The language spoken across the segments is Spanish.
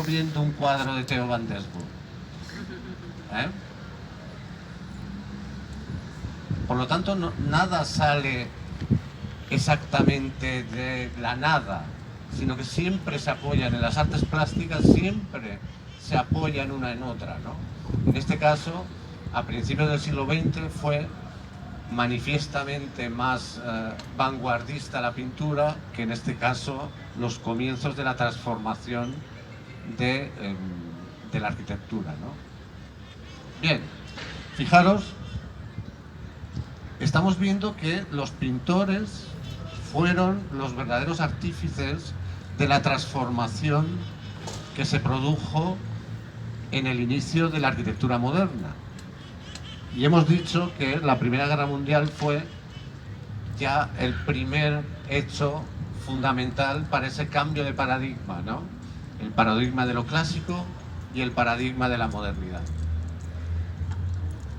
yo viendo un cuadro de Theo van Desburg. ¿Eh? Por lo tanto, nada sale exactamente de la nada, sino que siempre se apoyan en las artes plásticas, siempre se apoyan una en otra, ¿no? En este caso, a principios del siglo XX fue manifiestamente más vanguardista la pintura que en este caso los comienzos de la transformación de la arquitectura, ¿no? Bien, fijaros, estamos viendo que los pintores fueron los verdaderos artífices de la transformación que se produjo en el inicio de la arquitectura moderna. Y hemos dicho que la Primera Guerra Mundial fue ya el primer hecho fundamental para ese cambio de paradigma, ¿no? El paradigma de lo clásico y el paradigma de la modernidad.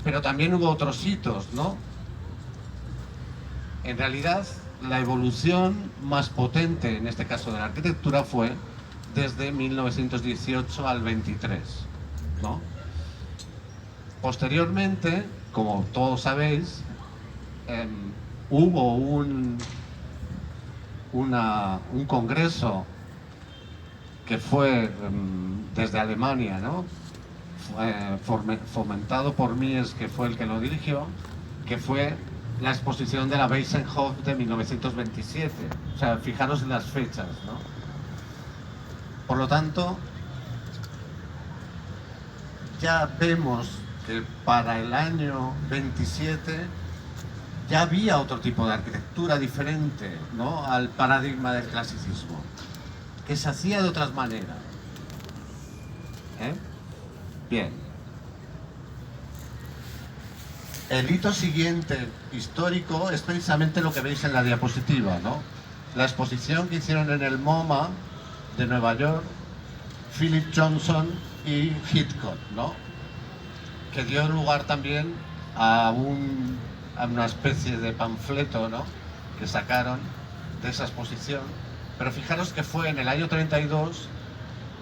Pero también hubo otros hitos, ¿no? En realidad, la evolución más potente, en este caso de la arquitectura, fue desde 1918 al 23, ¿no? Posteriormente, como todos sabéis, hubo un congreso que fue desde Alemania, ¿no? Fomentado por Mies, que fue el que lo dirigió, que fue la exposición de la Weissenhof de 1927. O sea, fijaros en las fechas, ¿no? Por lo tanto, ya vemos que para el año 27 ya había otro tipo de arquitectura diferente, ¿no?, al paradigma del clasicismo, que se hacía de otras maneras. Bien. El hito siguiente histórico es precisamente lo que veis en la diapositiva, ¿no? La exposición que hicieron en el MoMA de Nueva York, Philip Johnson y Hitchcock, ¿no? Que dio lugar también a una especie de panfleto, ¿no?, que sacaron de esa exposición. Pero fijaros que fue en el año 32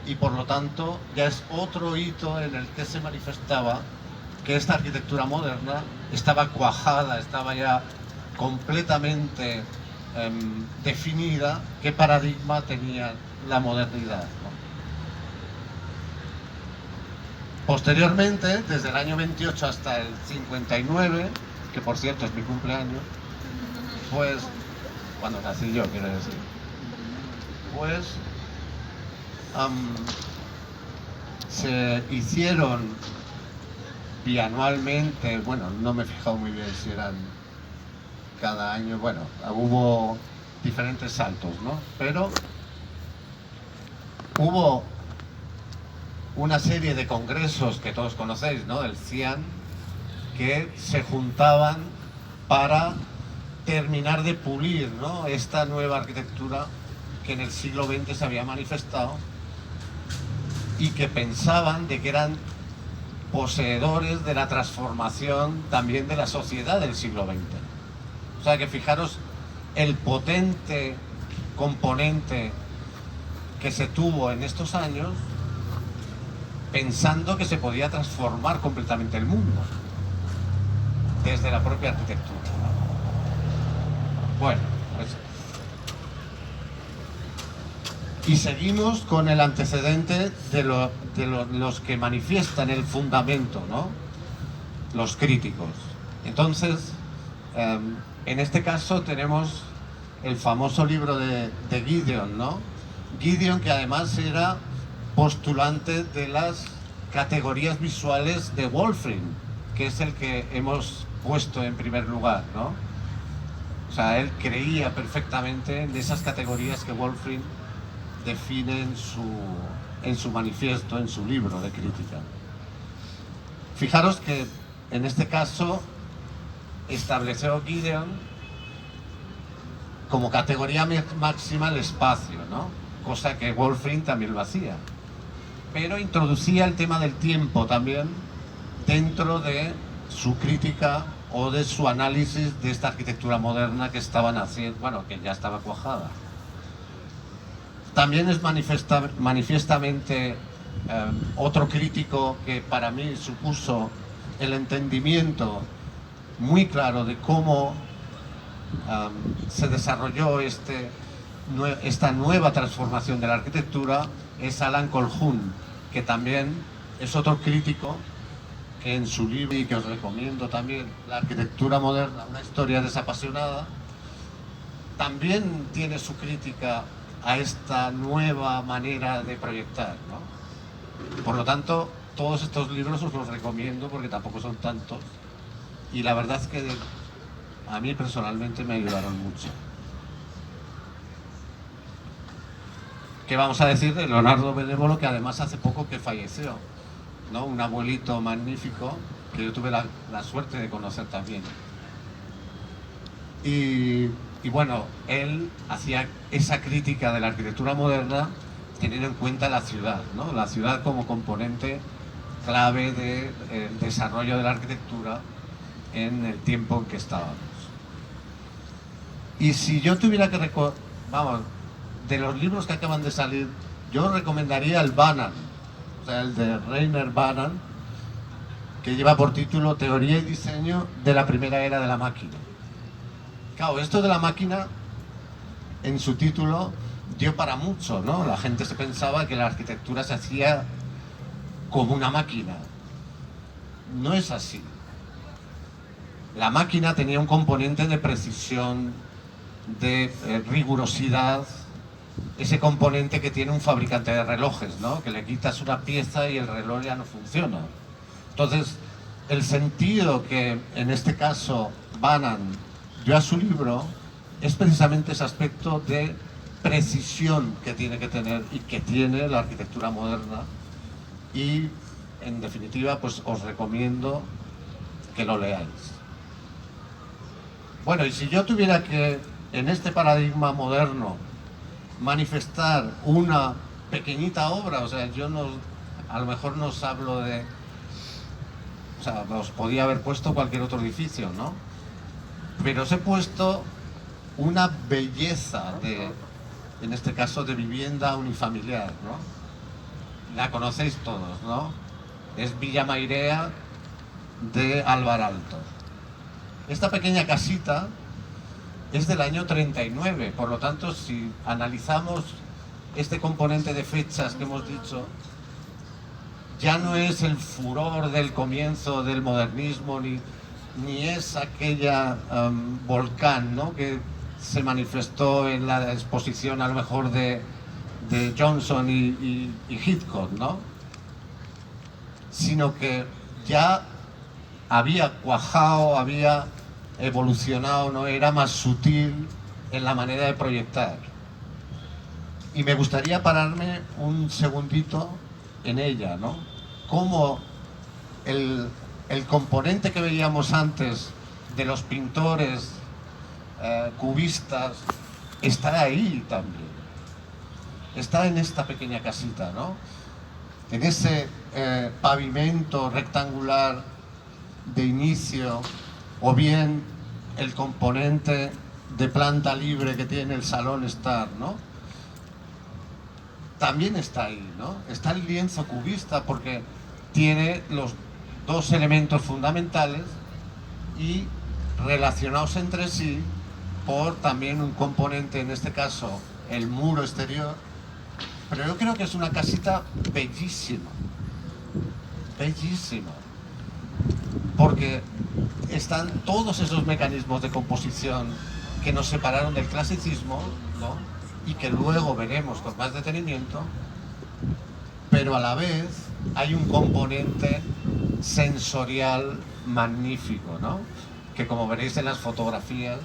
y por lo tanto ya es otro hito en el que se manifestaba que esta arquitectura moderna estaba cuajada, estaba ya completamente definida qué paradigma tenía la modernidad, ¿no? Posteriormente, desde el año 28 hasta el 59, que por cierto es mi cumpleaños, pues, cuando nací yo, quiero decir, pues se hicieron bianualmente, bueno, no me he fijado muy bien si eran cada año, bueno, hubo diferentes saltos, ¿no? Pero hubo una serie de congresos que todos conocéis, ¿no?, del CIAN, que se juntaban para terminar de pulir, ¿no?, esta nueva arquitectura que en el siglo XX se había manifestado y que pensaban de que eran poseedores de la transformación también de la sociedad del siglo XX. O sea que fijaros el potente componente que se tuvo en estos años pensando que se podía transformar completamente el mundo desde la propia arquitectura. Bueno, pues, y seguimos con el antecedente de los que manifiestan el fundamento, ¿no?, los críticos. Entonces, en este caso tenemos el famoso libro de Gideon, ¿no? Gideon, que además era postulante de las categorías visuales de Wolfram, que es el que hemos puesto en primer lugar, ¿no? O sea, él creía perfectamente en esas categorías que Wolfram define en su manifiesto, en su libro de crítica. Fijaros que en este caso estableció Gideon como categoría máxima el espacio, ¿no?, cosa que Wolfram también lo hacía, pero introducía el tema del tiempo también dentro de su crítica o de su análisis de esta arquitectura moderna que estaban haciendo, bueno, que ya estaba cuajada. También es manifiestamente otro crítico que para mí supuso el entendimiento muy claro de cómo se desarrolló esta nueva transformación de la arquitectura, es Alan Colquhoun, que también es otro crítico que en su libro, y que os recomiendo también, La arquitectura moderna, una historia desapasionada, también tiene su crítica a esta nueva manera de proyectar, ¿no? Por lo tanto, todos estos libros os los recomiendo porque tampoco son tantos, y la verdad es que a mí personalmente me ayudaron mucho. ¿Qué vamos a decir de Leonardo Benévolo, que además hace poco que falleció, ¿no? Un abuelito magnífico que yo tuve la suerte de conocer también. Y bueno, él hacía esa crítica de la arquitectura moderna teniendo en cuenta la ciudad, ¿no? La ciudad como componente clave del desarrollo de la arquitectura en el tiempo en que estábamos. Y si yo tuviera que vamos, de los libros que acaban de salir, yo recomendaría el Bannan, o sea, el de Rainer Bannan, que lleva por título Teoría y diseño de la primera era de la máquina. Claro, esto de la máquina, en su título, dio para mucho, ¿no? La gente se pensaba que la arquitectura se hacía como una máquina. No es así. La máquina tenía un componente de precisión, de rigurosidad, ese componente que tiene un fabricante de relojes, ¿no? Que le quitas una pieza y el reloj ya no funciona. Entonces, el sentido que en este caso Bannan dio a su libro es precisamente ese aspecto de precisión que tiene que tener y que tiene la arquitectura moderna, y en definitiva pues os recomiendo que lo leáis. Bueno, y si yo tuviera que en este paradigma moderno manifestar una pequeñita obra, o sea, yo no, a lo mejor no os hablo de, o sea, os podía haber puesto cualquier otro edificio, ¿no? Pero os he puesto una belleza en este caso, de vivienda unifamiliar, ¿no? La conocéis todos, ¿no? Es Villa Mairea de Álvar Alto. Esta pequeña casita es del año 39, por lo tanto, si analizamos este componente de fechas que hemos dicho, ya no es el furor del comienzo del modernismo, ni es aquella volcán, ¿no? Que se manifestó en la exposición a lo mejor de Johnson y Hitchcock, ¿no? Sino que ya había cuajado, había evolucionado, ¿no? Era más sutil en la manera de proyectar. Y me gustaría pararme un segundito en ella, ¿no? Cómo el componente que veíamos antes de los pintores cubistas está ahí también. Está en esta pequeña casita, ¿no? En ese pavimento rectangular de inicio, o bien el componente de planta libre que tiene el salón Star, ¿no? También está ahí, ¿no? Está el lienzo cubista porque tiene los dos elementos fundamentales y relacionados entre sí por también un componente, en este caso el muro exterior. Pero yo creo que es una casita bellísima, bellísima, porque están todos esos mecanismos de composición que nos separaron del clasicismo, ¿no? Y que luego veremos con más detenimiento, pero a la vez hay un componente sensorial magnífico, ¿no? Que, como veréis en las fotografías,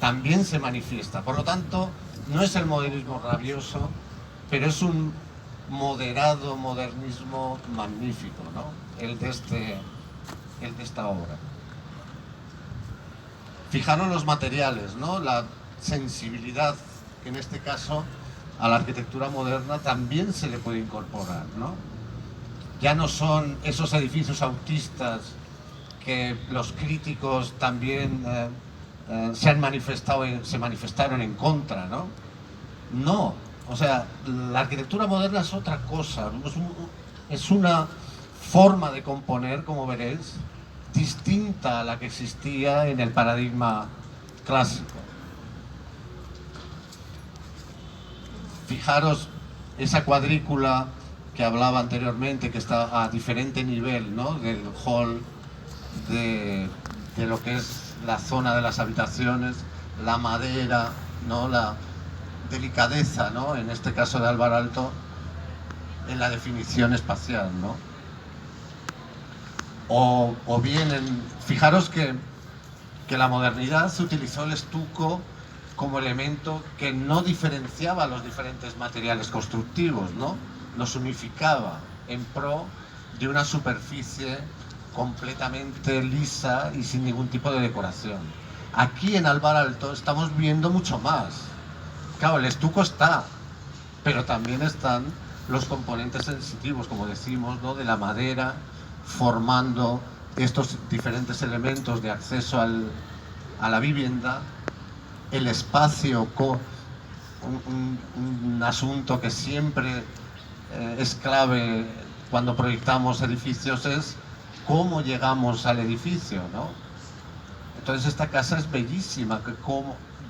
también se manifiesta. Por lo tanto, no es el modernismo rabioso, pero es un moderado modernismo magnífico, ¿no? El de esta obra. Fijaros los materiales, ¿no? La sensibilidad que en este caso a la arquitectura moderna también se le puede incorporar, ¿no? Ya no son esos edificios autistas que los críticos también se manifestaron en contra, ¿no? No, O sea, la arquitectura moderna es otra cosa, es una forma de componer, como veréis, distinta a la que existía en el paradigma clásico. Fijaros esa cuadrícula que hablaba anteriormente, que está a diferente nivel, ¿no?, del hall, de lo que es la zona de las habitaciones, la madera, ¿no?, la delicadeza, ¿no?, en este caso de Álvar Aalto, en la definición espacial, ¿no? O bien, fijaros que la modernidad se utilizó el estuco como elemento que no diferenciaba los diferentes materiales constructivos, ¿no?, los unificaba en pro de una superficie completamente lisa y sin ningún tipo de decoración. Aquí en Álvar Aalto estamos viendo mucho más. Claro, el estuco está, pero también están los componentes sensitivos, como decimos, ¿no?, de la madera, formando estos diferentes elementos de acceso a la vivienda, el espacio, un asunto que siempre es clave cuando proyectamos edificios, es cómo llegamos al edificio, ¿no? Entonces esta casa es bellísima,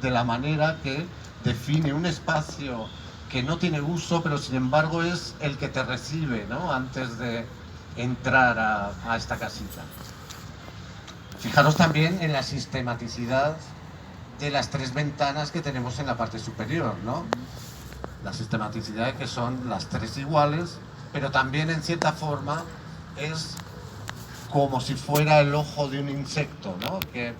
de la manera que define un espacio que no tiene uso, pero sin embargo es el que te recibe, ¿no?, antes de entrar a esta casita. Fijaros también en la sistematicidad de las tres ventanas que tenemos en la parte superior, ¿no? La sistematicidad que son las tres iguales, pero también en cierta forma es como si fuera el ojo de un insecto, ¿no?, que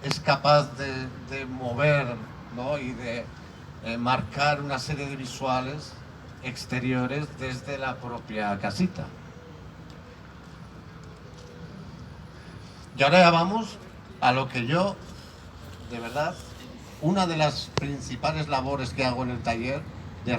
es capaz de mover, ¿no?, y de marcar una serie de visuales exteriores desde la propia casita. Y ahora ya vamos a lo que yo, de verdad, una de las principales labores que hago en el taller de